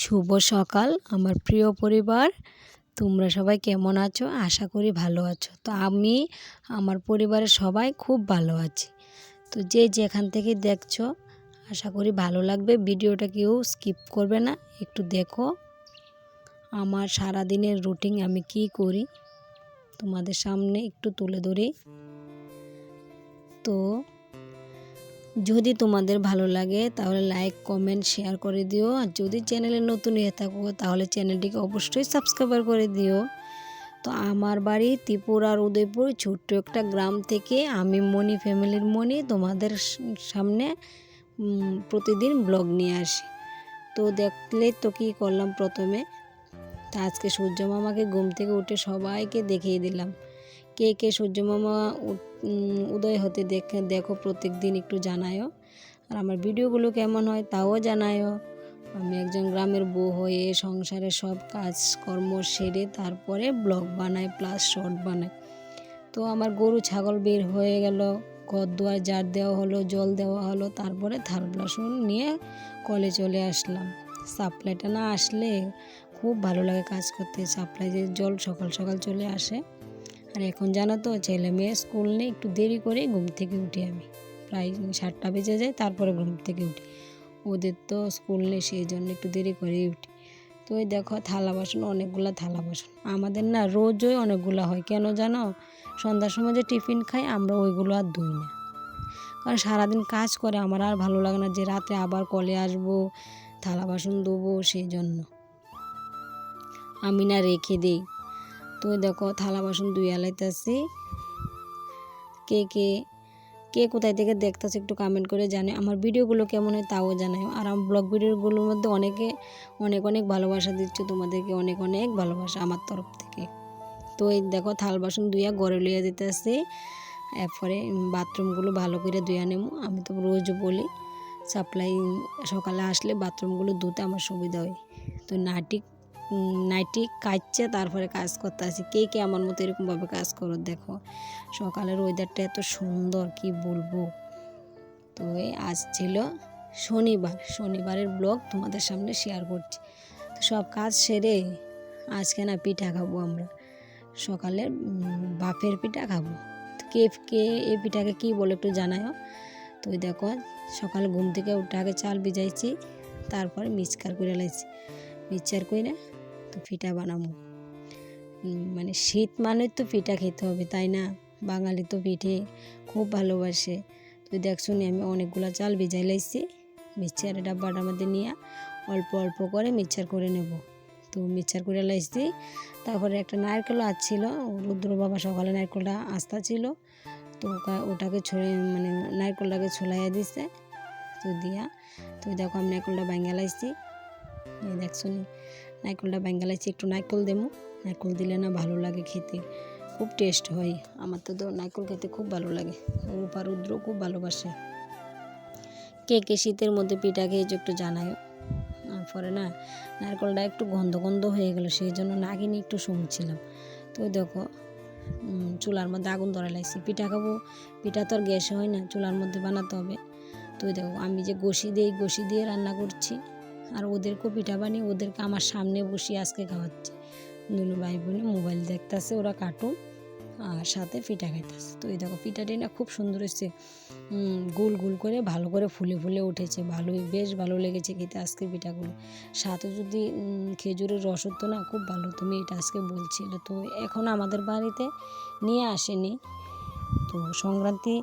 শুভ সকাল আমার প্রিয় পরিবার, তোমরা সবাই কেমন আছো? আশা করি ভালো আছো। তো আমি আমার পরিবারের সবাই খুব ভালো আছি। তো যে যেখান থেকে দেখছো আশা করি ভালো লাগবে। ভিডিওটা কেউ স্কিপ করবে না, একটু দেখো। আমার সারাদিনের রুটিন আমি কি করি তোমাদের সামনে একটু তুলে ধরি। তো যদি তোমাদের ভালো লাগে তাহলে লাইক কমেন্ট শেয়ার করে দিও, আর যদি চ্যানেলে নতুন হয়ে থাকো তাহলে চ্যানেলটিকে অবশ্যই সাবস্ক্রাইব করে দিও। তো আমার বাড়ি ত্রিপুরার উদয়পুর ছোট্ট একটা গ্রাম থেকে আমি মনি ফ্যামিলির মনি তোমাদের সামনে প্রতিদিন ব্লগ নিয়ে আসি। তো দেখলে তো কী করলাম প্রথমে, তা আজকে সূর্য মামাকে ঘুম থেকে উঠে সবাইকে দেখিয়ে দিলাম। কে কে সূর্য মামা উদয় হতে দেখো প্রত্যেক দিন একটু জানায়ও। আর আমার ভিডিওগুলো কেমন হয় তাও জানায়ও। আমি একজন গ্রামের বউ হয়ে সংসারে সব কাজকর্ম সেরে তারপরে ব্লগ বানাই প্লাস শর্ট বানাই। তো আমার গরু ছাগল বের হয়ে গেল, ঘর দুয়ার ঝাড় দেওয়া হলো, জল দেওয়া হলো, তারপরে থাল বাসন নিয়ে কলে চলে আসলাম। সাপ্লাইটা না আসলে খুব ভালো লাগে কাজ করতে। সাপ্লাই যে জল সকাল সকাল চলে আসে। আর এখন জানো তো ছেলে মেয়ে স্কুল নেই, একটু দেরি করে ঘুম থেকে উঠি আমি, প্রায় 7টা বেজে যায় তারপরে ঘুম থেকে উঠি। ওদের তো স্কুল নেই সেই জন্য একটু দেরি করেই উঠি। তো ওই দেখো থালা বাসন, অনেকগুলো থালা বাসন আমাদের না রোজই অনেকগুলো হয়। কেন জানো? সন্ধ্যার সময় যে টিফিন খাই আমরা ওইগুলো আর ধুই না, কারণ সারাদিন কাজ করে আমার আর ভালো লাগে না যে রাতে আবার কলে আসবো থালা বাসন ধোবো, সেই জন্য আমি না রেখে দিই। তো দেখো থালা বাসন ধুয়ে আলাইতেছি। কে কে কে কোথায় থেকে দেখতেছে একটু কমেন্ট করে জানে। আমার ভিডিওগুলো কেমন হয় তাও জানায়। আর আমার ব্লগ ভিডিওগুলোর মধ্যে অনেকে অনেক অনেক ভালোবাসা দিচ্ছে, তোমাদেরকে অনেক অনেক ভালোবাসা আমার তরফ থেকে। তো এই দেখো থাল বাসন ধুইয়া ঘরে লইয়া যেতে আসছি। এরপরে বাথরুমগুলো ভালো করে ধুইয়া নেব। আমি তো রোজ বলি সাপ্লাই সকালে আসলে বাথরুমগুলো ধুতে আমার সুবিধা হয়। তো নাইটি কাচছে তারপরে কাজ করতে আসি। কে কে আমার মতো এরকমভাবে কাজ করো দেখো। সকালের ওয়েদারটা এত সুন্দর কি বলবো। তো আজ ছিল শনিবারের ব্লগ তোমাদের সামনে শেয়ার করছি। তো সব কাজ সেরে আজকে না পিঠা খাবো আমরা, সকালে বাফের পিঠা খাবো। কে কে এই পিঠাকে কী বলে একটু জানাও। তো দেখো সকালে ঘুম থেকে উঠে আগে চাল ভিজাইছি, তারপরে মিক্সচার করে লাইছি। মিক্সচার করে তো পিঠা বানাবো। মানে শীত মানে তো পিঠা খেতে হবে, তাই না? বাঙালি তো পিঠে খুব ভালোবাসে। তো দেখছো আমি অনেকগুলো চাল ভিজাই লাইছি। মিক্সচারের ডাব্বাটার মধ্যে নিয়ে অল্প অল্প করে মিক্সচার করে নেব। তো মিক্সচার করে লাইছি। তারপরে একটা নারকেলও আসছিল, রুদ্র বাবা সকালে নারকেলটা আস্তা ছিল, তো ওটাকে মানে নারকেলটাকে ছোলাইয়া দিছে। তো দিয়া তো দেখো আমি নারকেলটা ভাঙা লাইছি। দেখছো নারকেলটা ভাঙা লাইছি, একটু নারকেল দেবো। নারকেল দিলে না ভালো লাগে খেতে, খুব টেস্ট হয়। আমার তো নারকেল খেতে খুব ভালো লাগে। রূপা রুদ্র খুব ভালোবাসে। কে কে শীতের মধ্যে পিঠা খেয়েছো একটু জানায়। পরে না নারকেলটা একটু গন্ধ গন্ধ হয়ে গেল, সেই জন্য নাগিনি একটু শুনছিলাম। তো দেখো চুলার মধ্যে আগুন ধরে লাগছি। পিঠা খাবো, পিঠা তো আর গ্যাসে হয় না, চুলার মধ্যে বানাতে হবে। তো দেখো আমি যে গোশি দিয়ে রান্না করছি, আর ওদেরকেও পিঠা বানিয়ে ওদেরকে আমার সামনে বসিয়ে আজকে খাওয়াচ্ছি। দুনো ভাই বোনে মোবাইল দেখতেছে, ওরা কার্টুন আর সাথে পিঠা খাইতেছে। তো এই দেখো পিঠাটি না খুব সুন্দর হচ্ছে, গোল গোল করে ভালো করে ফুলে ফুলে উঠেছে। বেশ ভালো লেগেছে খেতে আজকে পিঠাগুলো। সাথে যদি খেজুরের রস হতো না খুব ভালো। তুমি এটা আজকে বলছিলে। তো এখন আমাদের বাড়িতে নিয়ে আসেনি। তো সংক্রান্তি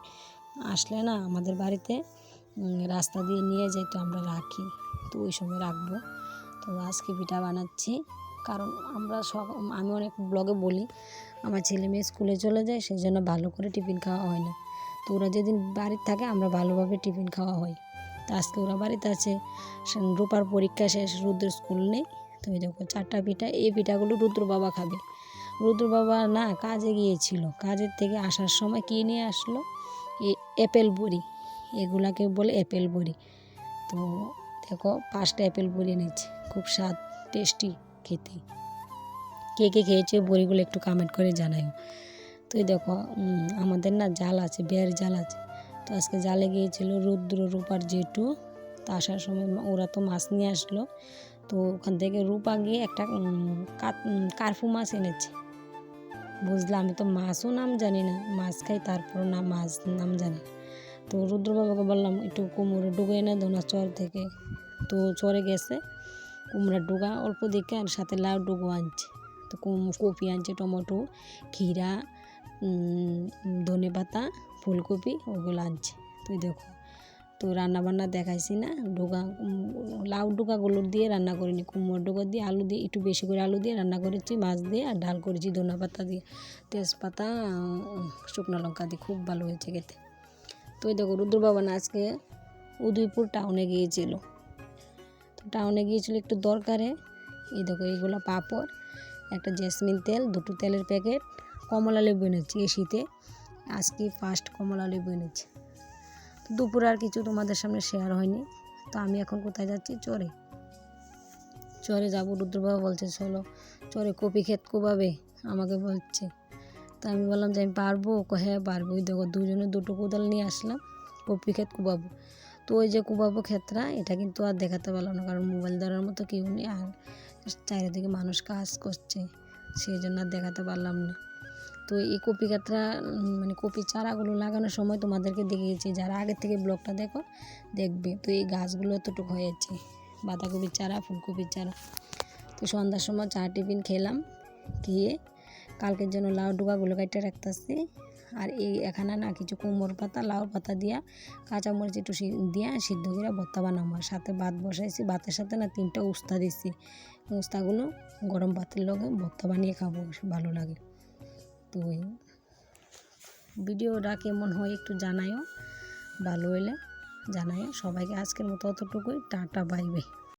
আসলে না আমাদের বাড়িতে রাস্তা দিয়ে নিয়ে যাই, তো আমরা রাখি, তো ওই সময় রাখবো। তো আজকে পিঠা বানাচ্ছি, কারণ আমি অনেক ব্লগে বলি আমার ছেলে মেয়ে স্কুলে চলে যায়, সেই জন্য ভালো করে টিফিন খাওয়া হয় না। তো ওরা যেদিন বাড়িতে থাকে আমরা ভালোভাবে টিফিন খাওয়া হয়। তো আজকে ওরা বাড়িতে আছে, রূপার পরীক্ষা শেষ, রুদ্র স্কুল নেই। তো এই দেখো 4টা পিঠা, এই পিঠাগুলো রুদ্র বাবা খাবে। রুদ্র বাবা না কাজে গিয়েছিল, কাজের থেকে আসার সময় কী নিয়ে আসলো, অ্যাপেল বড়ি, এগুলাকে বলে অ্যাপেল বড়ি। তো দেখো 5টা অ্যাপেল বড়ি এনেছি, খুব স্বাদ টেস্টি খেতে। কে কে খেয়েছে বড়িগুলো একটু কমেন্ট করে জানাই। তো দেখো আমাদের না জাল আছে, বের জাল আছে। তো আজকে জালে গিয়েছিল রুদ্র রূপার জেঠু। তো আসার সময় ওরা তো মাছ নিয়ে আসলো। তো ওখান থেকে রূপা গিয়ে একটা কার্পু মাছ এনেছে। বুঝলাম, আমি তো মাছও নাম জানি না, মাছ খাই তারপর না মাছ নাম জানি না। তো রুদ্রবাবাকে বললাম একটু কুমড়ো ডুগো এনে দো না চর থেকে। তো চরে গেছে, কুমড়ার ডুগা অল্প দেখে আর সাথে লাউ ডুগো আনছে। তো কপি আনছে, টমেটো, ক্ষীরা, ধনে পাতা, ফুলকপি ওগুলো আনছে। তুই দেখো, তো রান্নাবান্না দেখাইছি না, ডোগা লাউ ডোগাগুলো দিয়ে রান্না করিনি, কুমড়োর ডোগা দিয়ে আলু দিয়ে একটু বেশি করে আলু দিয়ে রান্না করেছি, মাছ দিয়ে আর ডাল করেছি ধনে পাতা দিয়ে, তেজপাতা, শুকনো লঙ্কা দিয়ে, খুব ভালো হয়েছে খেতে। তো এই দেখো রুদ্রবাবা না আজকে উদয়পুর টাউনে গিয়েছিল। তো টাউনে গিয়েছিল একটু দরকারে। এই দেখো এইগুলো পাঁপড়, একটা জেসমিন তেল, দুটো তেলের প্যাকেট, কমলা লেবু এনেছি। এই শীতে আজকে ফার্স্ট কমলা লেবু এনেছি। তো দুপুরে আর কিছু তোমাদের সামনে শেয়ার হয়নি। তো আমি এখন কোথায় যাচ্ছি? চরে যাবো। রুদ্রবাবা বলছে চলো চরে কপি ক্ষেত কোবাবে, আমাকে বলছে। তা আমি বললাম যে আমি পারবো? হ্যাঁ পারবো। ওই দেখো দুজনে দুটো কোদাল নিয়ে আসলাম, কপি ক্ষেত কোবাবো। তো ওই যে কোবাবো ক্ষেতটা, এটা কিন্তু আর দেখাতে পারলাম না, কারণ মোবাইল ধরার মতো কেউ নেই, আর চারিদিকে মানুষ কাজ করছে, সেই জন্য আর দেখাতে পারলাম না। তো এই কপি ক্ষেতটা মানে কপি চারাগুলো লাগানোর সময় তোমাদেরকে দেখিয়েছি, যারা আগের থেকে ব্লগটা দেখবে। তো এই গাছগুলো এতটুকু হয়েছে, বাঁধাকপির চারা, ফুলকপির চারা। তো সন্ধ্যার সময় চা টিফিন খেলাম, খেয়ে কালকের জন্য লাউ ডোগাগুলো কাটতে রাখতেছি। আর এই এখানে না কিছু কুমড়োর পাতা, লাউ পাতা দিয়া, কাঁচামরিচ একটু দিয়া সিদ্ধ করে ভর্তা বানাবো। আর সাথে ভাত বসাইছি, ভাতের সাথে না 3টা উস্তা দিচ্ছি, উস্তাগুলো গরম ভাতের লগে ভর্তা বানিয়ে খাবো, ভালো লাগে। তো ভিডিওটা কেমন হয় একটু জানাইও, ভালো হলে জানাইও। সবাইকে আজকের মতো অতটুকুই, টাটা বাই বাই।